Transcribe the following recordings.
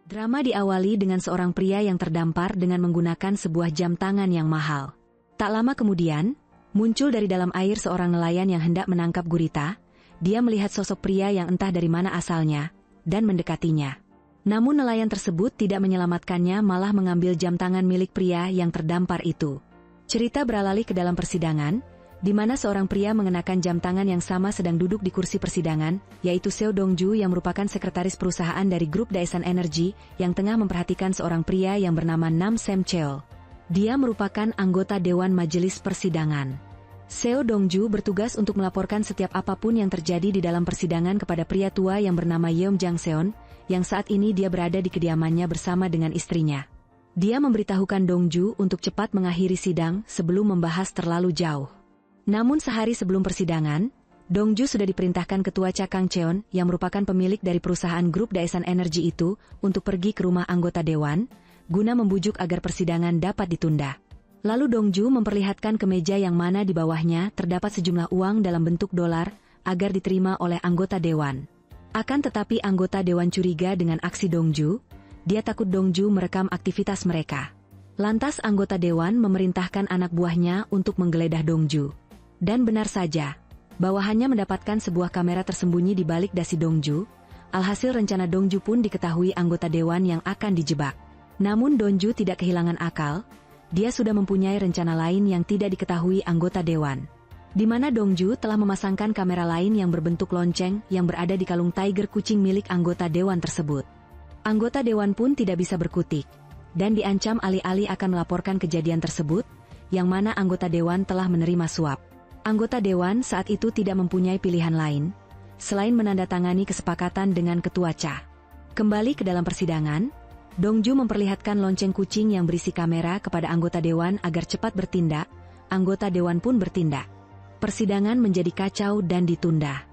Drama diawali dengan seorang pria yang terdampar dengan menggunakan sebuah jam tangan yang mahal. Tak lama kemudian, muncul dari dalam air seorang nelayan yang hendak menangkap gurita. Dia melihat sosok pria yang entah dari mana asalnya, dan mendekatinya. Namun nelayan tersebut tidak menyelamatkannya, malah mengambil jam tangan milik pria yang terdampar itu. Cerita beralih ke dalam persidangan, di mana seorang pria mengenakan jam tangan yang sama sedang duduk di kursi persidangan, yaitu Seo Dong-ju yang merupakan sekretaris perusahaan dari grup Daesan Energy, yang tengah memperhatikan seorang pria yang bernama Nam Sam Cheol. Dia merupakan anggota Dewan Majelis Persidangan. Seo Dong-ju bertugas untuk melaporkan setiap apapun yang terjadi di dalam persidangan kepada pria tua yang bernama Yeom Jang-seon, yang saat ini dia berada di kediamannya bersama dengan istrinya. Dia memberitahukan Dong-ju untuk cepat mengakhiri sidang sebelum membahas terlalu jauh. Namun sehari sebelum persidangan, Dong-ju sudah diperintahkan ketua Cha Kang-cheon yang merupakan pemilik dari perusahaan grup Daesan Energy itu untuk pergi ke rumah anggota dewan, guna membujuk agar persidangan dapat ditunda. Lalu Dong-ju memperlihatkan ke meja yang mana di bawahnya terdapat sejumlah uang dalam bentuk dolar agar diterima oleh anggota dewan. Akan tetapi anggota dewan curiga dengan aksi Dong-ju, dia takut Dong-ju merekam aktivitas mereka. Lantas anggota dewan memerintahkan anak buahnya untuk menggeledah Dong-ju. Dan benar saja, bawahannya mendapatkan sebuah kamera tersembunyi di balik dasi Dong-ju. Alhasil rencana Dong-ju pun diketahui anggota dewan yang akan dijebak. Namun Dong-ju tidak kehilangan akal, dia sudah mempunyai rencana lain yang tidak diketahui anggota dewan. Di mana Dong-ju telah memasangkan kamera lain yang berbentuk lonceng yang berada di kalung tiger kucing milik anggota dewan tersebut. Anggota dewan pun tidak bisa berkutik, dan diancam alih-alih akan melaporkan kejadian tersebut, yang mana anggota dewan telah menerima suap. Anggota dewan saat itu tidak mempunyai pilihan lain, selain menandatangani kesepakatan dengan ketua Cha. Kembali ke dalam persidangan, Dong-ju memperlihatkan lonceng kucing yang berisi kamera kepada anggota dewan agar cepat bertindak. Anggota dewan pun bertindak. Persidangan menjadi kacau dan ditunda.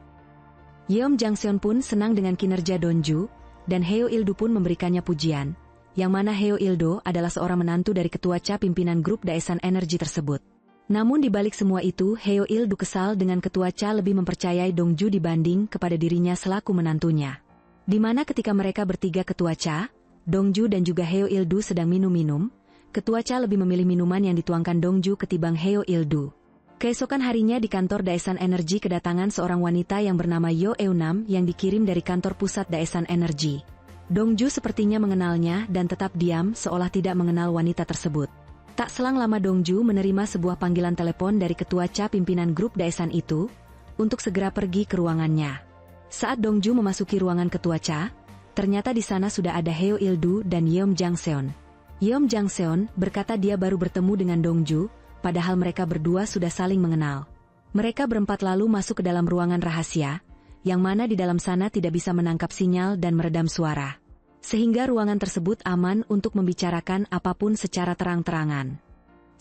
Yeom Jang-seon pun senang dengan kinerja Dong-ju, dan Heo Il-do pun memberikannya pujian, yang mana Heo Il-do adalah seorang menantu dari ketua Cha pimpinan grup Daesan Energy tersebut. Namun di balik semua itu, Heo Il-do kesal dengan ketua Cha lebih mempercayai Dong-ju dibanding kepada dirinya selaku menantunya. Di mana ketika mereka bertiga ketua Cha, Dong-ju dan juga Heo Il-do sedang minum-minum, ketua Cha lebih memilih minuman yang dituangkan Dong-ju ketimbang Heo Il-do. Keesokan harinya di kantor Daesan Energy kedatangan seorang wanita yang bernama Yo Eun-nam yang dikirim dari kantor pusat Daesan Energy. Dong-ju sepertinya mengenalnya dan tetap diam seolah tidak mengenal wanita tersebut. Tak selang lama Dong-ju menerima sebuah panggilan telepon dari ketua Cha pimpinan grup Daesan itu, untuk segera pergi ke ruangannya. Saat Dong-ju memasuki ruangan ketua Cha, ternyata di sana sudah ada Heo Il-do dan Yeom Jang-seon. Yeom Jang-seon berkata dia baru bertemu dengan Dong-ju, padahal mereka berdua sudah saling mengenal. Mereka berempat lalu masuk ke dalam ruangan rahasia, yang mana di dalam sana tidak bisa menangkap sinyal dan meredam suara. Sehingga ruangan tersebut aman untuk membicarakan apapun secara terang-terangan.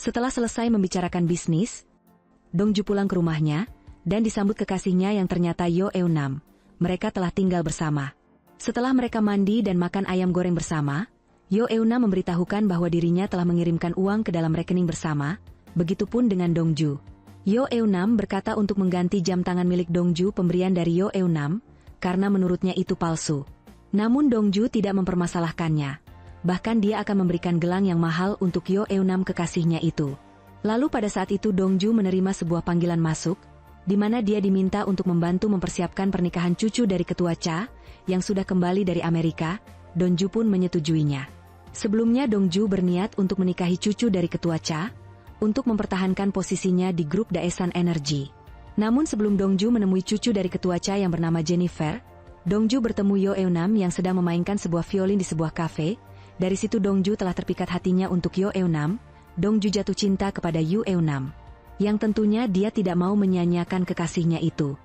Setelah selesai membicarakan bisnis, Dong-ju pulang ke rumahnya, dan disambut kekasihnya yang ternyata Yo Eun-nam. Mereka telah tinggal bersama. Setelah mereka mandi dan makan ayam goreng bersama, Yo Eun-nam memberitahukan bahwa dirinya telah mengirimkan uang ke dalam rekening bersama, begitupun dengan Dong-ju. Yo Eun-nam berkata untuk mengganti jam tangan milik Dong-ju pemberian dari Yo Eun-nam, karena menurutnya itu palsu. Namun Dong-ju tidak mempermasalahkannya. Bahkan dia akan memberikan gelang yang mahal untuk Yo Eun-nam kekasihnya itu. Lalu pada saat itu Dong-ju menerima sebuah panggilan masuk, di mana dia diminta untuk membantu mempersiapkan pernikahan cucu dari ketua Cha, yang sudah kembali dari Amerika. Dong-ju pun menyetujuinya. Sebelumnya Dong-ju berniat untuk menikahi cucu dari ketua Cha, untuk mempertahankan posisinya di grup Daesan Energy. Namun sebelum Dong-ju menemui cucu dari ketua Cha yang bernama Jennifer, Dong-ju bertemu Yo Eun-nam yang sedang memainkan sebuah violin di sebuah kafe. Dari situ Dong-ju telah terpikat hatinya untuk Yo Eun-nam. Dong-ju jatuh cinta kepada Yo Eun-nam, yang tentunya dia tidak mau menyia-nyiakan kekasihnya itu.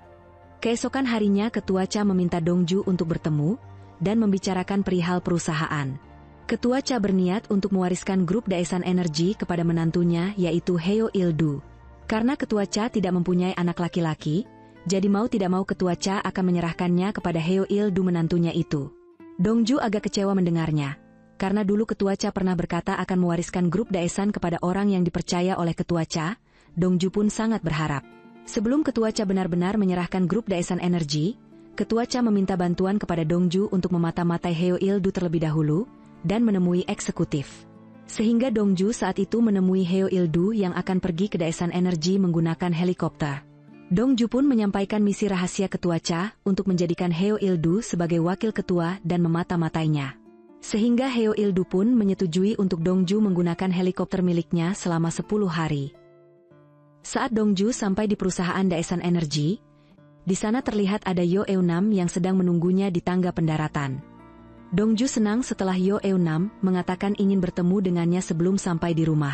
Keesokan harinya ketua Cha meminta Dong-ju untuk bertemu, dan membicarakan perihal perusahaan. Ketua Cha berniat untuk mewariskan grup Daesan Energy kepada menantunya yaitu Heo Il-do. Karena ketua Cha tidak mempunyai anak laki-laki, jadi mau tidak mau ketua Cha akan menyerahkannya kepada Heo Il-do menantunya itu. Dong-ju agak kecewa mendengarnya, karena dulu ketua Cha pernah berkata akan mewariskan grup Daesan kepada orang yang dipercaya oleh ketua Cha. Dong-ju pun sangat berharap. Sebelum ketua Cha benar-benar menyerahkan grup Daesan Energy, Ketua Cha meminta bantuan kepada Dongju untuk memata-matai Heo Il-du terlebih dahulu, dan menemui eksekutif. Sehingga Dongju saat itu menemui Heo Il-du yang akan pergi ke Daesan Energi menggunakan helikopter. Dongju pun menyampaikan misi rahasia Ketua Cha untuk menjadikan Heo Il-du sebagai wakil ketua dan memata-matainya. Sehingga Heo Il-du pun menyetujui untuk Dongju menggunakan helikopter miliknya selama 10 hari. Saat Dongju sampai di perusahaan Daesan Energi, di sana terlihat ada Yo Eunam yang sedang menunggunya di tangga pendaratan. Dongju senang setelah Yo Eunam mengatakan ingin bertemu dengannya sebelum sampai di rumah.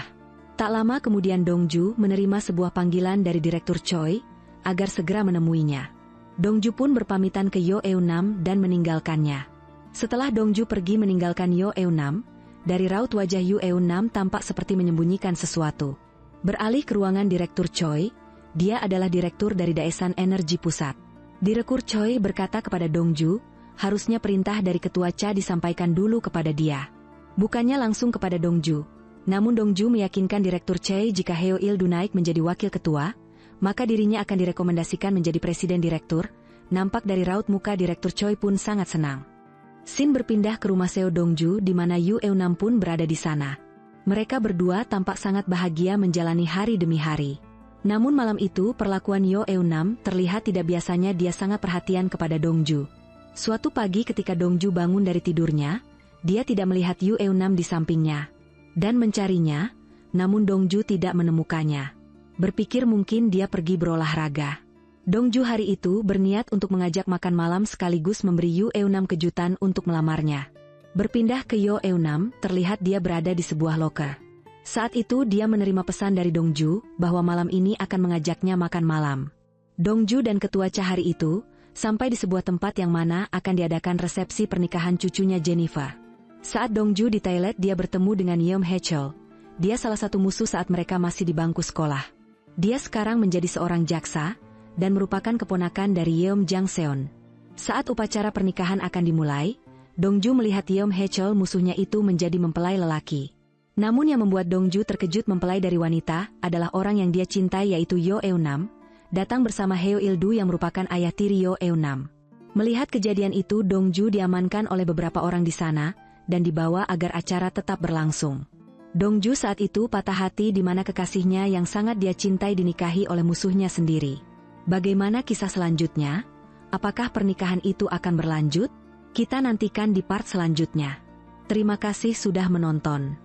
Tak lama kemudian Dongju menerima sebuah panggilan dari Direktur Choi agar segera menemuinya. Dongju pun berpamitan ke Yo Eunam dan meninggalkannya. Setelah Dongju pergi meninggalkan Yo Eunam, dari raut wajah Yo Eunam tampak seperti menyembunyikan sesuatu. Beralih ke ruangan Direktur Choi, dia adalah direktur dari Daesan Energi Pusat. Direktur Choi berkata kepada Dongju, harusnya perintah dari Ketua Cha disampaikan dulu kepada dia. Bukannya langsung kepada Dongju. Namun Dongju meyakinkan Direktur Choi jika Heo Il-du naik menjadi wakil ketua, maka dirinya akan direkomendasikan menjadi presiden direktur. Nampak dari raut muka Direktur Choi pun sangat senang. Sin berpindah ke rumah Seo Dongju di mana Yo Eunam pun berada di sana. Mereka berdua tampak sangat bahagia menjalani hari demi hari. Namun malam itu perlakuan Yo Eunam terlihat tidak biasanya, dia sangat perhatian kepada Dongju. Suatu pagi ketika Dongju bangun dari tidurnya, dia tidak melihat Yo Eunam di sampingnya. Dan mencarinya, namun Dongju tidak menemukannya. Berpikir mungkin dia pergi berolahraga. Dongju hari itu berniat untuk mengajak makan malam sekaligus memberi Yo Eunam kejutan untuk melamarnya. Berpindah ke Yo Eunam, terlihat dia berada di sebuah loker. Saat itu dia menerima pesan dari Dongju bahwa malam ini akan mengajaknya makan malam. Dongju dan Ketua Cha hari itu sampai di sebuah tempat yang mana akan diadakan resepsi pernikahan cucunya Jennifer. Saat Dongju di toilet dia bertemu dengan Yeom Hae-chul. Dia salah satu musuh saat mereka masih di bangku sekolah. Dia sekarang menjadi seorang jaksa dan merupakan keponakan dari Yeom Jang-seon. Saat upacara pernikahan akan dimulai, Dongju melihat Yeom Hae-chul musuhnya itu menjadi mempelai lelaki. Namun yang membuat Dongju terkejut mempelai dari wanita adalah orang yang dia cintai yaitu Yo Eunam, datang bersama Heo Il-du yang merupakan ayah tiri Yo Eunam. Melihat kejadian itu Dongju diamankan oleh beberapa orang di sana dan dibawa agar acara tetap berlangsung. Dongju saat itu patah hati di mana kekasihnya yang sangat dia cintai dinikahi oleh musuhnya sendiri. Bagaimana kisah selanjutnya? Apakah pernikahan itu akan berlanjut? Kita nantikan di part selanjutnya. Terima kasih sudah menonton.